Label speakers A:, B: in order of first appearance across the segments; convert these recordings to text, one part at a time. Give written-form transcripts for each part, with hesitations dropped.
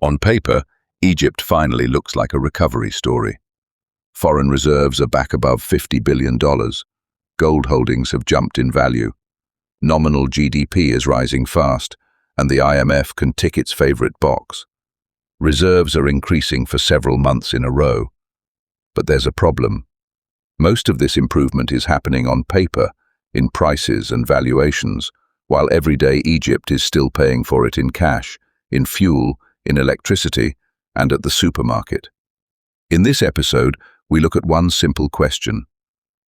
A: On paper, Egypt finally looks like a recovery story. Foreign reserves are back above $50 billion. Gold holdings have jumped in value. Nominal GDP is rising fast, and the IMF can tick its favorite box. Reserves are increasing for several months in a row. But there's a problem. Most of this improvement is happening on paper, in prices and valuations, while everyday Egypt is still paying for it in cash, in fuel, in electricity, and at the supermarket. In this episode, we look at one simple question.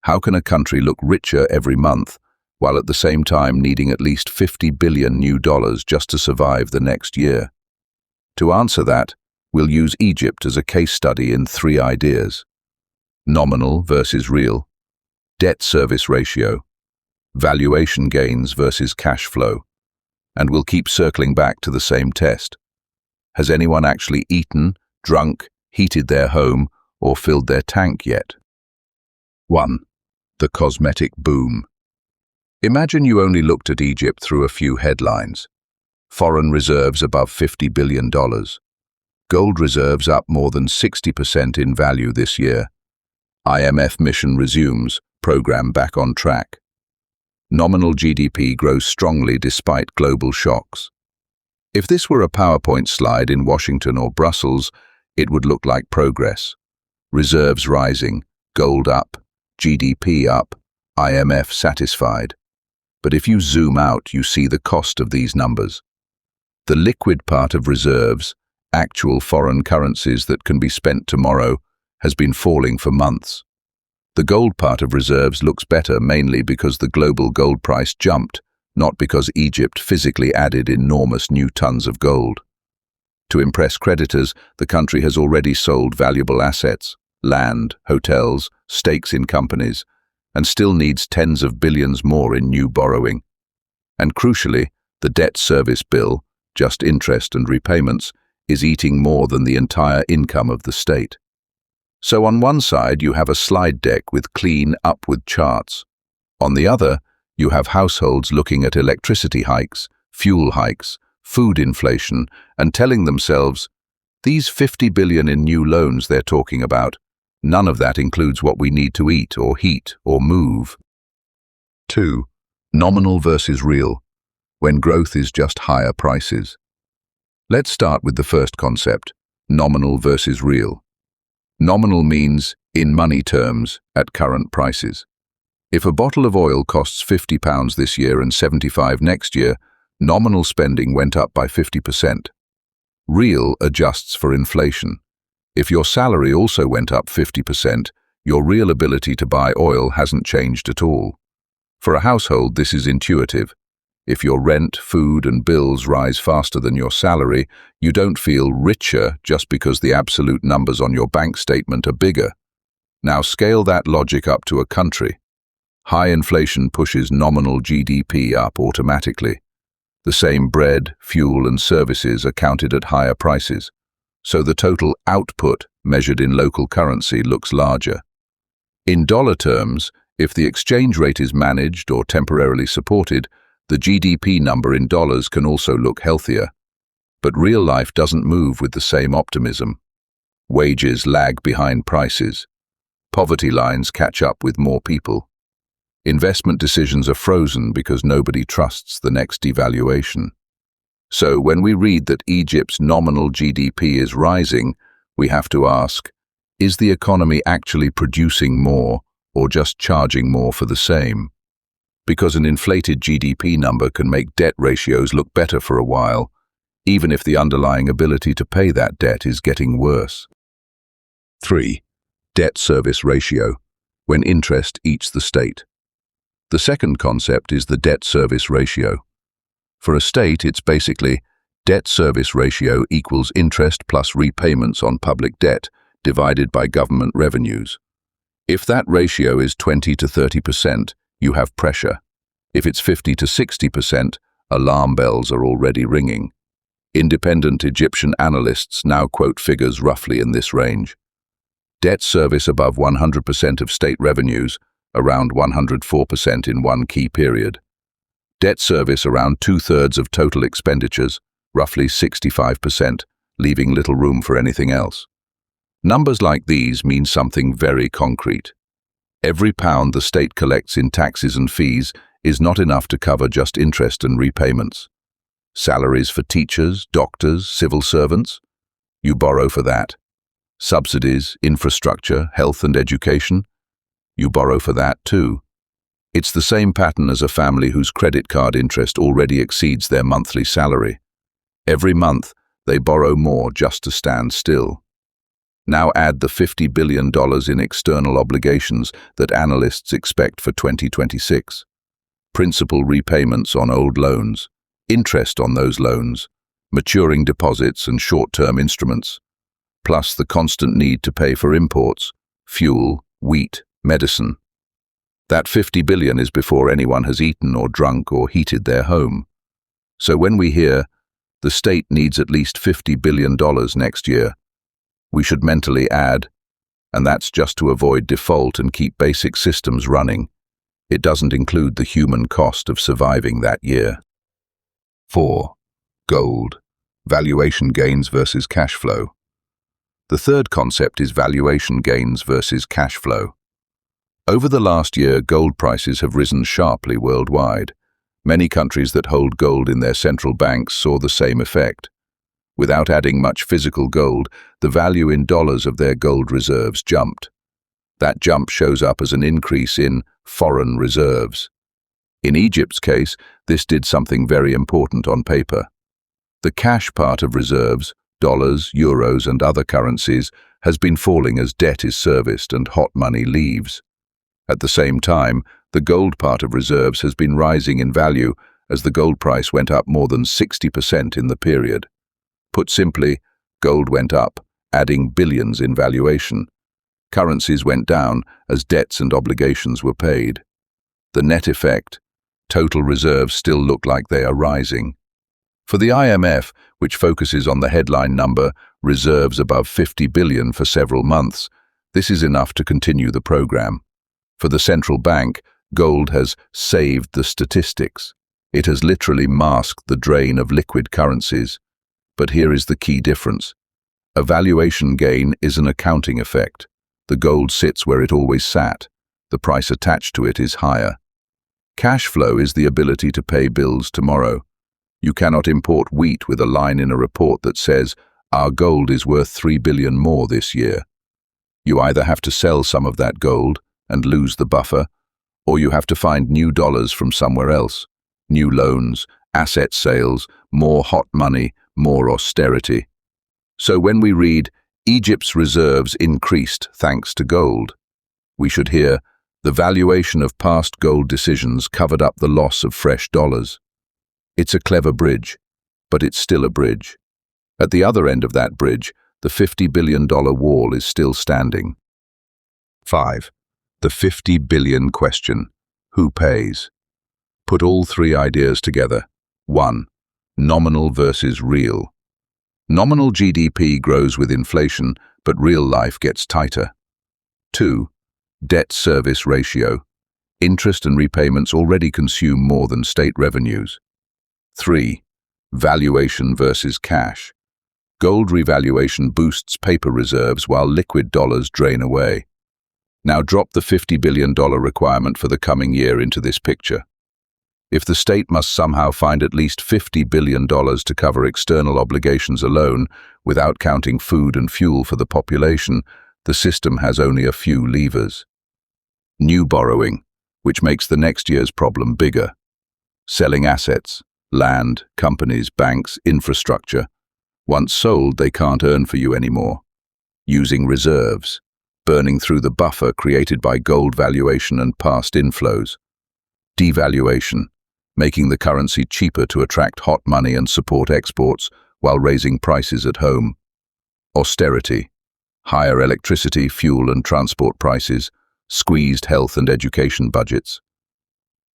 A: How can a country look richer every month, while at the same time needing at least $50 billion new just to survive the next year? To answer that, we'll use Egypt as a case study in 3 ideas. Nominal versus real, debt service ratio, valuation gains versus cash flow. And we'll keep circling back to the same test. Has anyone actually eaten, drunk, heated their home, or filled their tank yet? 1. The cosmetic boom. Imagine you only looked at Egypt through a few headlines. Foreign reserves above $50 billion. Gold reserves up more than 60% in value this year. IMF mission resumes, program back on track. Nominal GDP grows strongly despite global shocks. If this were a PowerPoint slide in Washington or Brussels, it would look like progress. Reserves rising, gold up, GDP up, IMF satisfied. But if you zoom out, you see the cost of these numbers. The liquid part of reserves, actual foreign currencies that can be spent tomorrow, has been falling for months. The gold part of reserves looks better mainly because the global gold price jumped, not because Egypt physically added enormous new tons of gold. To impress creditors, the country has already sold valuable assets, land, hotels, stakes in companies, and still needs tens of billions more in new borrowing. And crucially, the debt service bill, just interest and repayments, is eating more than the entire income of the state. So on one side you have a slide deck with clean upward charts. On the other, you have households looking at electricity hikes, fuel hikes, food inflation, and telling themselves, these $50 billion in new loans they're talking about, none of that includes what we need to eat or heat or move. 2. Nominal versus real, when growth is just higher prices. Let's start with the first concept, nominal versus real. Nominal means, in money terms, at current prices. If a bottle of oil costs £50 this year and $75 next year, nominal spending went up by 50%. Real adjusts for inflation. If your salary also went up 50%, your real ability to buy oil hasn't changed at all. For a household, this is intuitive. If your rent, food, and bills rise faster than your salary, you don't feel richer just because the absolute numbers on your bank statement are bigger. Now scale that logic up to a country. High inflation pushes nominal GDP up automatically. The same bread, fuel, and services are counted at higher prices, so the total output measured in local currency looks larger. In dollar terms, if the exchange rate is managed or temporarily supported, the GDP number in dollars can also look healthier. But real life doesn't move with the same optimism. Wages lag behind prices. Poverty lines catch up with more people. Investment decisions are frozen because nobody trusts the next devaluation. So when we read that Egypt's nominal GDP is rising, we have to ask, is the economy actually producing more or just charging more for the same? Because an inflated GDP number can make debt ratios look better for a while, even if the underlying ability to pay that debt is getting worse. 3. Debt service ratio, when interest eats the state. The second concept is the debt service ratio. For a state, it's basically debt service ratio equals interest plus repayments on public debt divided by government revenues. If that ratio is 20 to 30%, you have pressure. If it's 50 to 60%, alarm bells are already ringing. Independent Egyptian analysts now quote figures roughly in this range. Debt service above 100% of state revenues, around 104% in one key period. Debt service around 2/3 of total expenditures, roughly 65%, leaving little room for anything else. Numbers like these mean something very concrete. Every pound the state collects in taxes and fees is not enough to cover just interest and repayments. Salaries for teachers, doctors, civil servants? You borrow for that. Subsidies, infrastructure, health and education? You borrow for that too. It's the same pattern as a family whose credit card interest already exceeds their monthly salary. Every month, they borrow more just to stand still. Now add the $50 billion in external obligations that analysts expect for 2026. Principal repayments on old loans, interest on those loans, maturing deposits and short-term instruments, plus the constant need to pay for imports, fuel, wheat, medicine. That $50 billion is before anyone has eaten or drunk or heated their home. So when we hear, the state needs at least $50 billion next year, we should mentally add, and that's just to avoid default and keep basic systems running. It doesn't include the human cost of surviving that year. 4. Gold. Valuation gains versus cash flow. The third concept is valuation gains versus cash flow. Over the last year, gold prices have risen sharply worldwide. Many countries that hold gold in their central banks saw the same effect. Without adding much physical gold, the value in dollars of their gold reserves jumped. That jump shows up as an increase in foreign reserves. In Egypt's case, this did something very important on paper. The cash part of reserves, dollars, euros, and other currencies, has been falling as debt is serviced and hot money leaves. At the same time, the gold part of reserves has been rising in value as the gold price went up more than 60% in the period. Put simply, gold went up, adding billions in valuation. Currencies went down as debts and obligations were paid. The net effect, total reserves still look like they are rising. For the IMF, which focuses on the headline number, reserves above $50 billion for several months, this is enough to continue the program. For the central bank, gold has saved the statistics. It has literally masked the drain of liquid currencies. But here is the key difference. A valuation gain is an accounting effect. The gold sits where it always sat. The price attached to it is higher. Cash flow is the ability to pay bills tomorrow. You cannot import wheat with a line in a report that says, "Our gold is worth $3 billion more this year." You either have to sell some of that gold and lose the buffer, or you have to find new dollars from somewhere else. New loans, asset sales, more hot money, more austerity. So when we read, Egypt's reserves increased thanks to gold, we should hear, the valuation of past gold decisions covered up the loss of fresh dollars. It's a clever bridge, but it's still a bridge. At the other end of that bridge, the $50 billion wall is still standing. 5. The $50 billion question. Who pays? Put all three ideas together. 1. Nominal versus real. Nominal GDP grows with inflation, but real life gets tighter. 2. Debt service ratio. Interest and repayments already consume more than state revenues. 3. Valuation versus cash. Gold revaluation boosts paper reserves while liquid dollars drain away. Now drop the $50 billion requirement for the coming year into this picture. If the state must somehow find at least $50 billion to cover external obligations alone, without counting food and fuel for the population, the system has only a few levers. New borrowing, which makes the next year's problem bigger. Selling assets, land, companies, banks, infrastructure. Once sold, they can't earn for you anymore. Using reserves, burning through the buffer created by gold valuation and past inflows. Devaluation, making the currency cheaper to attract hot money and support exports while raising prices at home. Austerity, higher electricity, fuel and transport prices, squeezed health and education budgets.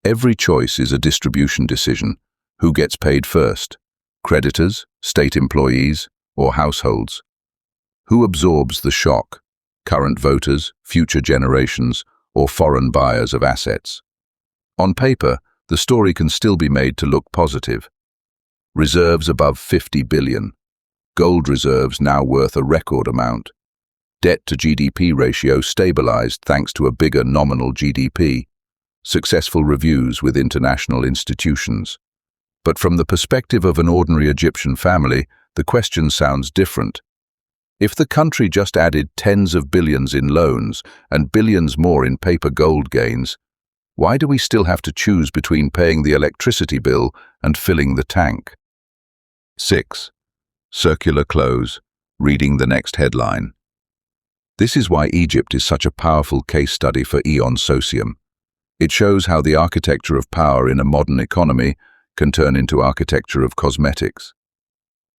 A: Every choice is a distribution decision. Who gets paid first? Creditors, state employees, or households? Who absorbs the shock? Current voters, future generations, or foreign buyers of assets? On paper, the story can still be made to look positive. Reserves above $50 billion. Gold reserves now worth a record amount. Debt to GDP ratio stabilized thanks to a bigger nominal GDP. Successful reviews with international institutions. But from the perspective of an ordinary Egyptian family, the question sounds different. If the country just added tens of billions in loans and billions more in paper gold gains, why do we still have to choose between paying the electricity bill and filling the tank? 6. Circular close, reading the next headline. This is why Egypt is such a powerful case study for Aeon Socium. It shows how the architecture of power in a modern economy can turn into architecture of cosmetics.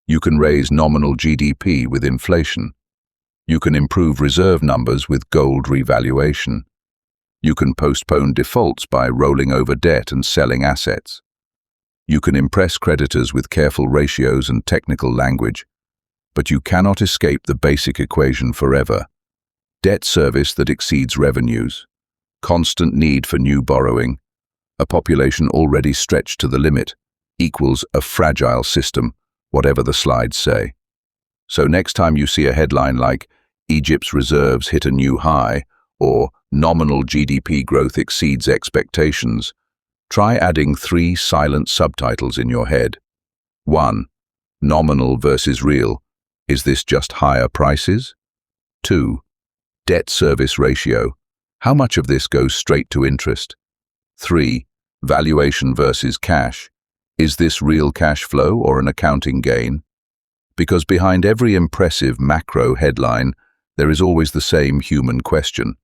A: You can raise nominal GDP with inflation. You can improve reserve numbers with gold revaluation. You can postpone defaults by rolling over debt and selling assets. You can impress creditors with careful ratios and technical language, but you cannot escape the basic equation forever. Debt service that exceeds revenues, constant need for new borrowing, a population already stretched to the limit, equals a fragile system, whatever the slides say. So next time you see a headline like Egypt's reserves hit a new high or nominal GDP growth exceeds expectations, try adding 3 silent subtitles in your head. 1. Nominal versus real. Is this just higher prices? 2. Debt service ratio. How much of this goes straight to interest? 3. Valuation versus cash. Is this real cash flow or an accounting gain? Because behind every impressive macro headline, there is always the same human question.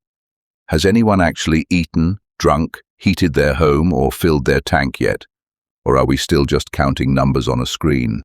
A: Has anyone actually eaten, drunk, heated their home or filled their tank yet? Or are we still just counting numbers on a screen?